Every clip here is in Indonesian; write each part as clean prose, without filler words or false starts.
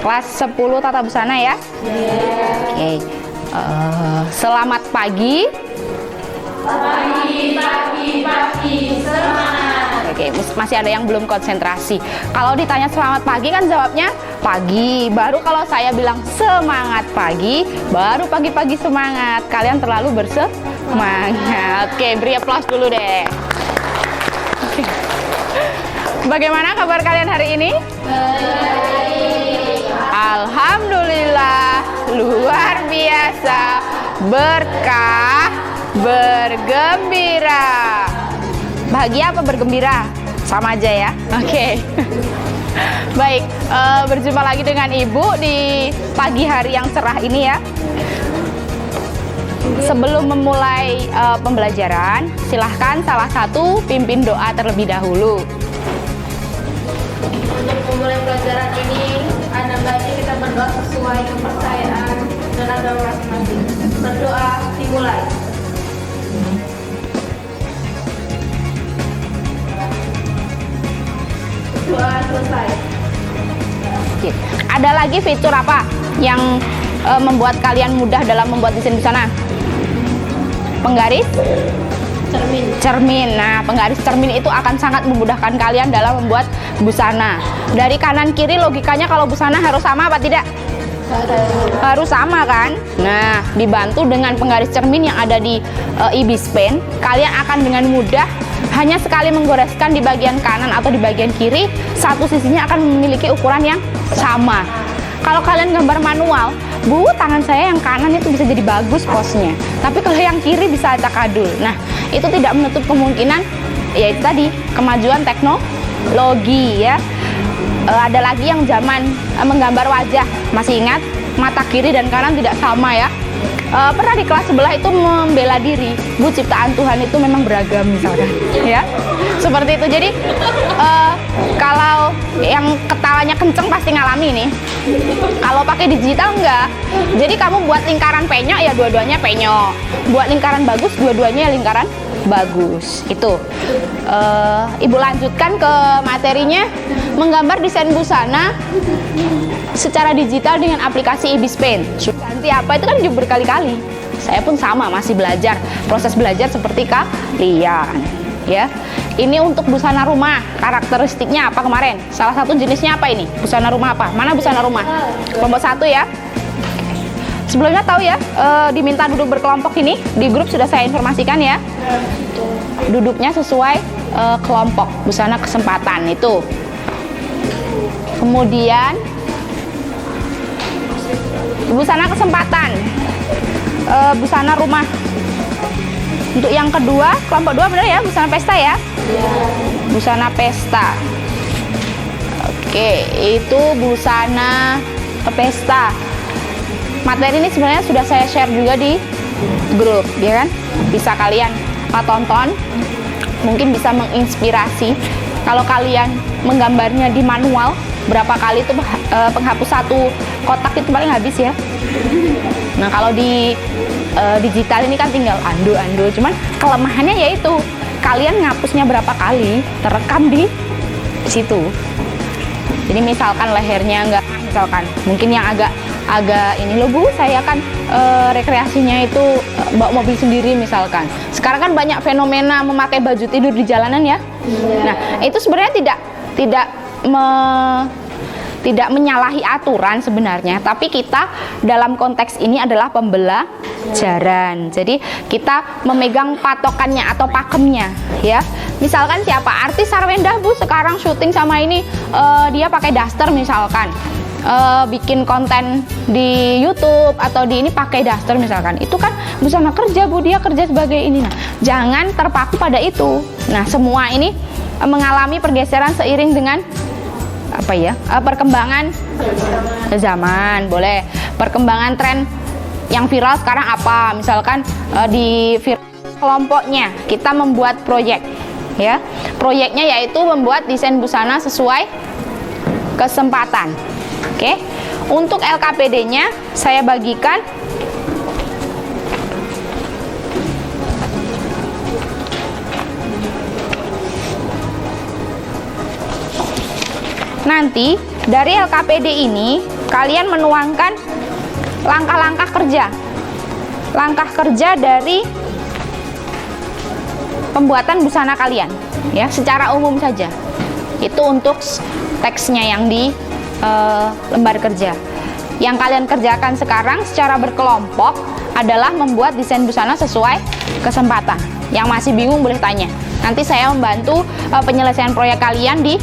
Kelas 10 tata busana ya? Oke. Selamat pagi. Pagi, semangat. Oke, masih ada yang belum konsentrasi. Kalau ditanya selamat pagi kan jawabnya pagi. Baru kalau saya bilang semangat pagi, baru pagi-pagi semangat. Kalian terlalu bersemangat. Oke, beri aplaus dulu deh. Oke. Bagaimana kabar kalian hari ini? Alhamdulillah, luar biasa, berkah, bergembira. Bahagia apa bergembira? Sama aja ya. Oke. Baik, berjumpa lagi dengan Ibu di pagi hari yang cerah ini ya. Sebelum memulai pembelajaran, silahkan salah satu pimpin doa terlebih dahulu. Untuk memulai pelajaran ini, ada baiknya kita berdoa sesuai kepercayaan dan agama masing-masing. Berdoa dimulai. Doa selesai. Oke. Ada lagi fitur apa yang membuat kalian mudah dalam membuat desain busana? Penggaris? Cermin. Nah, penggaris cermin itu akan sangat memudahkan kalian dalam membuat busana. Dari kanan kiri logikanya kalau busana harus sama apa tidak? Harus sama kan? Nah, dibantu dengan penggaris cermin yang ada di Ibis Pen, kalian akan dengan mudah hanya sekali menggoreskan di bagian kanan atau di bagian kiri, satu sisinya akan memiliki ukuran yang sama. Kalau kalian gambar manual, Bu, tangan saya yang kanan itu bisa jadi bagus posnya, tapi kalau yang kiri bisa acak adul. Nah, itu tidak menutup kemungkinan, yaitu tadi kemajuan teknologi ya. Ada lagi yang zaman menggambar wajah, masih ingat mata kiri dan kanan tidak sama ya. Pernah di kelas sebelah itu membela diri, Bu, ciptaan Tuhan itu memang beragam misalkan ya, seperti itu. Jadi kalau yang ketawanya kenceng pasti ngalami nih, kalau pakai digital enggak. Jadi kamu buat lingkaran penyok ya dua-duanya penyok, buat lingkaran bagus dua-duanya lingkaran bagus. Itu Ibu lanjutkan ke materinya, menggambar desain busana secara digital dengan aplikasi Ibis Pen. Ganti apa itu kan juga berkali-kali. Saya pun sama, masih belajar, proses belajar seperti kalian ya. Ini untuk busana rumah, karakteristiknya apa kemarin? Salah satu jenisnya apa ini? Busana rumah apa? Mana busana rumah? Kelompok 1 ya. Sebelumnya tahu ya, diminta duduk berkelompok ini, di grup sudah saya informasikan ya. Duduknya sesuai kelompok, busana kesempatan itu. Kemudian busana kesempatan, busana rumah. Untuk yang kedua, kelompok 2 benar ya, busana pesta ya? Busana pesta. Oke, itu busana pesta. Materi ini sebenarnya sudah saya share juga di grup, ya kan? Bisa kalian tonton, mungkin bisa menginspirasi. Kalau kalian menggambarnya di manual, berapa kali itu penghapus satu kotak itu paling habis ya. Nah, kalau di digital ini kan tinggal ando, cuman kelemahannya yaitu kalian ngapusnya berapa kali terekam di situ. Jadi misalkan lehernya enggak, misalkan mungkin yang agak ini loh Bu, saya kan rekreasinya itu bawa mobil sendiri misalkan. Sekarang kan banyak fenomena memakai baju tidur di jalanan ya. Nah, itu sebenarnya tidak menyalahi aturan sebenarnya, tapi kita dalam konteks ini adalah pembelajaran. Jadi kita memegang patokannya atau pakemnya ya. Misalkan siapa artis Sarwendah Bu sekarang syuting sama ini, dia pakai daster misalkan, bikin konten di YouTube atau di ini pakai daster misalkan, itu kan busana kerja Bu, dia kerja sebagai ini. Nah, jangan terpaku pada itu. Nah, semua ini mengalami pergeseran seiring dengan apa ya, perkembangan zaman. Boleh perkembangan tren yang viral sekarang apa, misalkan di kelompoknya kita membuat proyek ya. Proyeknya yaitu membuat desain busana sesuai kesempatan. Oke. Untuk LKPD-nya saya bagikan nanti Dari LKPD ini kalian menuangkan langkah-langkah kerja. Langkah kerja dari pembuatan busana kalian, ya, secara umum saja. Itu untuk teksnya yang di lembar kerja. Yang kalian kerjakan sekarang secara berkelompok adalah membuat desain busana sesuai kesempatan. Yang masih bingung boleh tanya. Nanti saya membantu penyelesaian proyek kalian di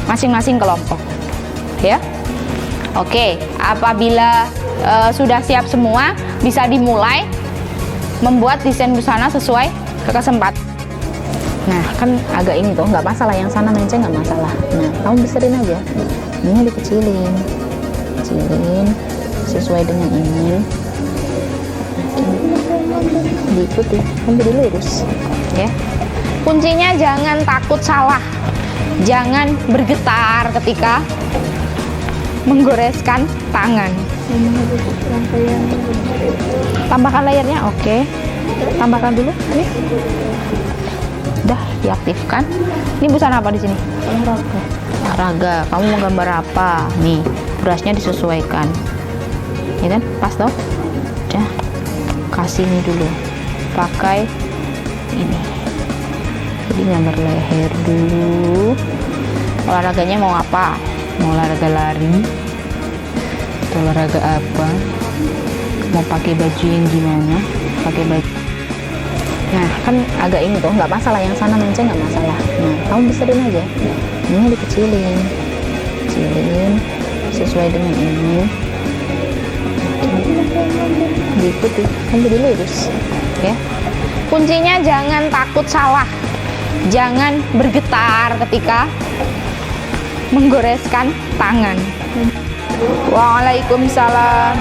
masing-masing kelompok. Ya. Oke, apabila sudah siap semua, bisa dimulai membuat desain busana sesuai kesempatan. Nah, kan agak ini tuh, nggak masalah, yang sana menceng nggak masalah. Nah, kamu beserin aja, ini dikecilin, kecilin sesuai dengan ini, diikuti, kan jadi lurus, ya. Kuncinya jangan takut salah, jangan bergetar ketika menggoreskan tangan. Tambahkan layarnya, oke. Tambahkan dulu, ini. Udah diaktifkan. Ini busana apa di sini? Olahraga. Kamu mau gambar apa? Nih, brushnya disesuaikan. Ya kan? Pas toh? Udah. Kasih ini dulu. Pakai ini. Jadi gambar leher dulu. Olahraganya mau apa? Mau olahraga lari? Atau olahraga apa? Mau pakai baju yang gimana? Pakai baju. Nah, kan agak ini tuh, nggak masalah, yang sana menceng nggak masalah. Nah, kamu beserin aja, ini dikecilin, kecilin sesuai dengan ini, diikuti, kan jadi lurus, ya. Kuncinya jangan takut salah, jangan bergetar ketika menggoreskan tangan. Waalaikumsalam.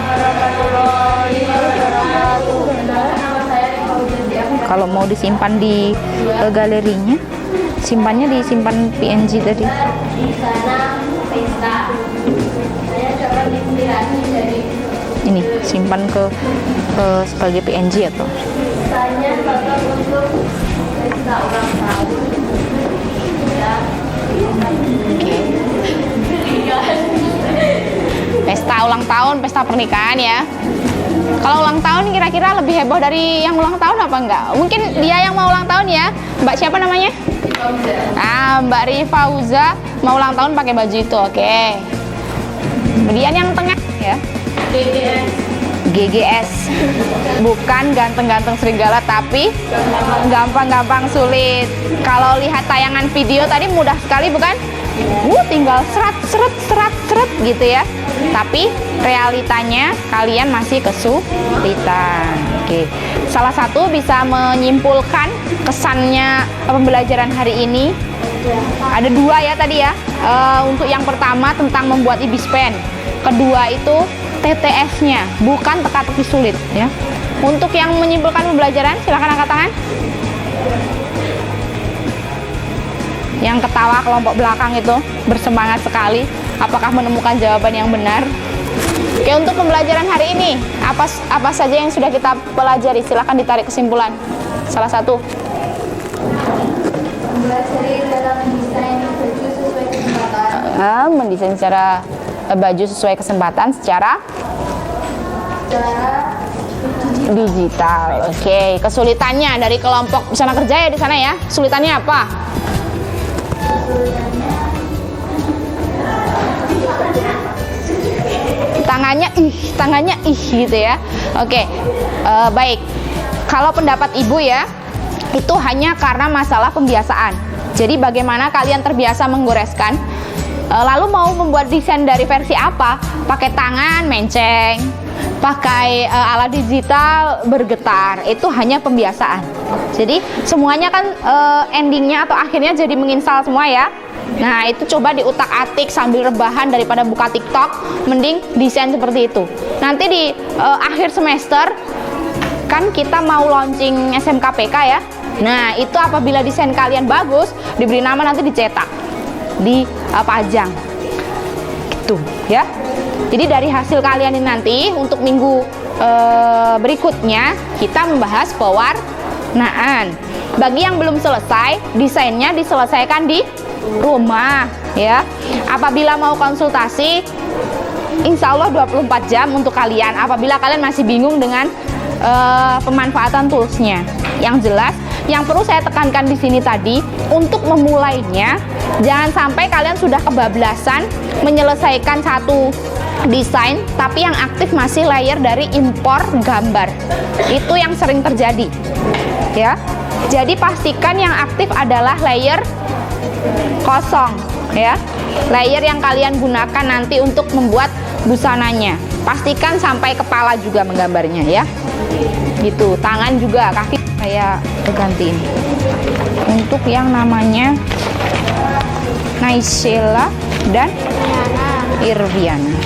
Kalau mau disimpan di galerinya, simpannya disimpan PNG tadi. Ini simpan ke sebagai PNG atau? Pesta ulang tahun, pesta pernikahan ya. Kalau ulang tahun kira-kira lebih heboh dari yang ulang tahun apa enggak? Mungkin dia yang mau ulang tahun ya. Mbak siapa namanya? Nah, Mbak Rifauza mau ulang tahun pakai baju itu, oke. Kemudian yang tengah ya. GGS. Bukan ganteng-ganteng serigala, tapi gampang-gampang sulit. Kalau lihat tayangan video tadi mudah sekali bukan? Tinggal seret gitu ya. Tapi realitanya kalian masih kesulitan. Oke. Salah satu bisa menyimpulkan kesannya pembelajaran hari ini. Ada dua ya tadi ya. Untuk yang pertama tentang membuat ibis pen. Kedua itu TTS-nya, bukan teka-teki sulit ya. Untuk yang menyimpulkan pembelajaran, silakan angkat tangan. Yang ketawa kelompok belakang itu bersemangat sekali. Apakah menemukan jawaban yang benar? Oke, untuk pembelajaran hari ini apa saja yang sudah kita pelajari? Silahkan ditarik kesimpulan. Salah satu. Mempelajari dalam mendesain baju sesuai kesempatan. Mendesain secara baju sesuai kesempatan secara digital. Oke, kesulitannya dari kelompok busana kerja ya di sana ya. Kesulitannya apa? Tangannya gitu ya. Oke, baik. Kalau pendapat ibu ya, itu hanya karena masalah pembiasaan. Jadi bagaimana kalian terbiasa menggoreskan, lalu mau membuat desain dari versi apa? Pakai tangan menceng, pakai alat digital bergetar, itu hanya pembiasaan. Jadi semuanya kan endingnya atau akhirnya jadi menginstal semua ya. Nah, itu coba diutak-atik sambil rebahan daripada buka TikTok, mending desain seperti itu. Nanti di akhir semester kan kita mau launching SMKPK ya. Nah, itu apabila desain kalian bagus, diberi nama nanti dicetak, dipajang. Gitu ya. Jadi dari hasil kalian ini nanti untuk minggu berikutnya kita membahas pewarnaan. Bagi yang belum selesai, desainnya diselesaikan di rumah. ya. Apabila mau konsultasi, insya Allah 24 jam untuk kalian. Apabila kalian masih bingung dengan pemanfaatan toolsnya, yang jelas, yang perlu saya tekankan di sini tadi, untuk memulainya, jangan sampai kalian sudah kebablasan menyelesaikan satu desain, tapi yang aktif masih layer dari impor gambar. Itu yang sering terjadi, ya. Jadi pastikan yang aktif adalah layer kosong, ya. Layer yang kalian gunakan nanti untuk membuat busananya. Pastikan sampai kepala juga menggambarnya, ya. Gitu, tangan juga, kaki saya gantiin. Untuk yang namanya Naysila dan Irviana.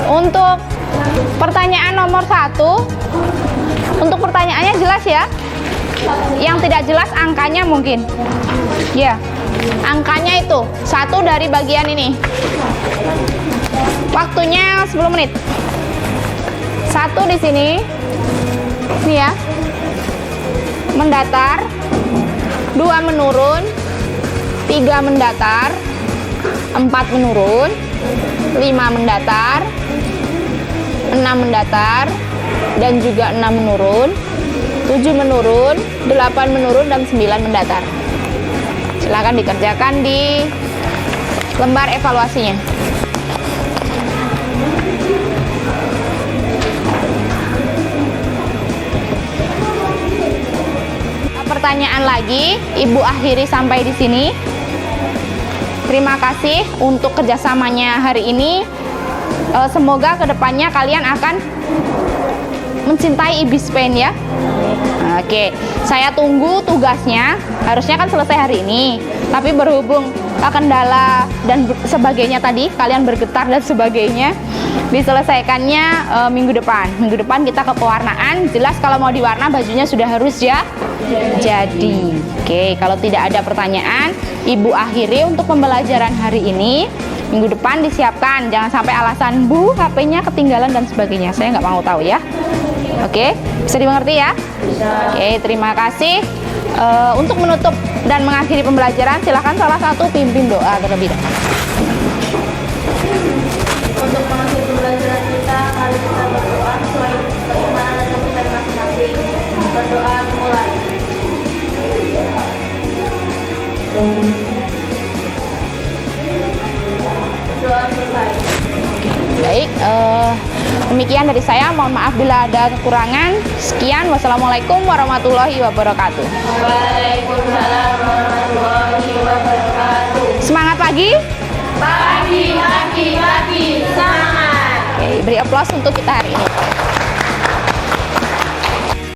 Untuk pertanyaan nomor 1, untuk pertanyaannya jelas ya. Yang tidak jelas angkanya mungkin. Ya, angkanya itu 1 dari bagian ini. Waktunya 10 menit. 1 di sini. Ini ya. Mendatar. 2 menurun. 3 mendatar. 4 menurun. 5 mendatar. 6 mendatar. Dan juga 6 menurun. 7 menurun. 8 menurun dan 9 mendatar. Silakan dikerjakan di lembar evaluasinya. Pertanyaan lagi, Ibu akhiri sampai di sini. Terima kasih untuk kerjasamanya hari ini. Semoga kedepannya kalian akan mencintai IBIS Paint ya. Oke, saya tunggu tugasnya. Harusnya kan selesai hari ini, tapi berhubung kendala dan sebagainya tadi, kalian bergetar dan sebagainya, diselesaikannya minggu depan. Minggu depan kita ke pewarnaan. Jelas kalau mau diwarna bajunya sudah harus ya jadi. Oke, kalau tidak ada pertanyaan, Ibu akhiri untuk pembelajaran hari ini. Minggu depan disiapkan, jangan sampai alasan Bu HP-nya ketinggalan dan sebagainya. Saya nggak mau tahu ya. Oke, bisa dimengerti ya? Oke, terima kasih. Untuk menutup dan mengakhiri pembelajaran, silahkan salah satu pimpin doa terlebih dahulu. Untuk mengakhiri pembelajaran kita, mari kita berdoa sesuai keimanan dan kepercayaan masing-masing. Berdoa mulai. Doa selesai. Baik, demikian dari saya. Mohon maaf bila ada kekurangan. Sekian, wassalamualaikum warahmatullahi wabarakatuh. Waalaikumsalam warahmatullahi wabarakatuh. Semangat pagi. Pagi, semangat. Oke, beri aplaus untuk kita hari ini.